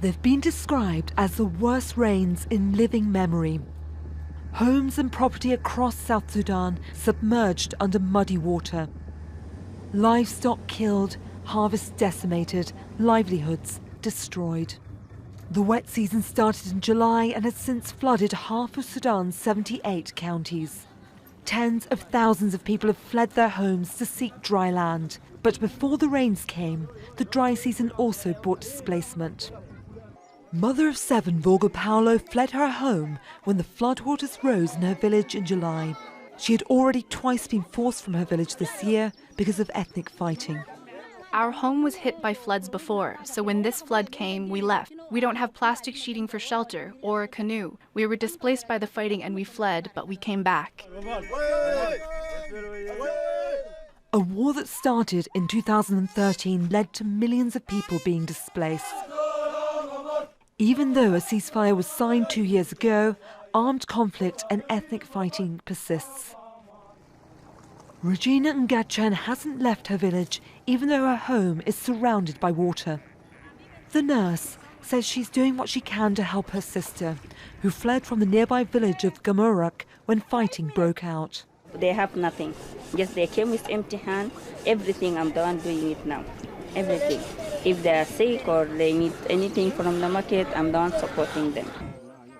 They've been described as the worst rains in living memory. Homes and property across South Sudan submerged under muddy water. Livestock killed, harvests decimated, livelihoods destroyed. The wet season started in July and has since flooded half of Sudan's 78 counties. Tens of thousands of people have fled their homes to seek dry land. But before the rains came, the dry season also brought displacement. Mother of 7, VORGOL POULO, fled her home when the floodwaters rose in her village in July. She had already twice been forced from her village this year because of ethnic fighting. Our home was hit by floods before, so when this flood came, we left. We don't have plastic sheeting for shelter or a canoe. We were displaced by the fighting and we fled, but we came back. A war that started in 2013 led to millions of people being displaced. Even though a ceasefire was signed 2 years ago, armed conflict and ethnic fighting persists. REGINA NGACHAN hasn't left her village, even though her home is surrounded by water. The nurse says she's doing what she can to help her sister, who fled from the nearby village of Gamurak when fighting broke out. They have nothing. Just they came with empty hand. Everything I'm the one doing it now. Everything. If they are sick or they need anything from the market, I'm the one supporting them.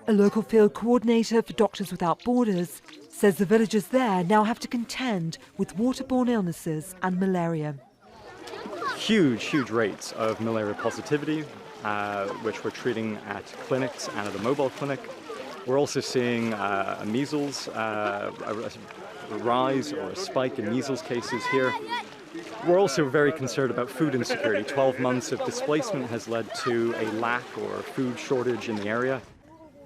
A local field coordinator for Doctors Without Borders says the villagers there now have to contend with waterborne illnesses and malaria. Huge rates of malaria positivity, which we're treating at clinics and at a mobile clinic. We're also seeing measles, a rise or a spike in measles cases here. We're also very concerned about food insecurity. 12 months of displacement has led to a lack or food shortage in the area.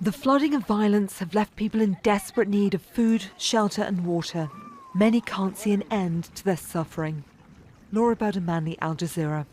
The flooding and violence have left people in desperate need of food, shelter and water. Many can't see an end to their suffering. Laura Bowden-Manley, Al Jazeera.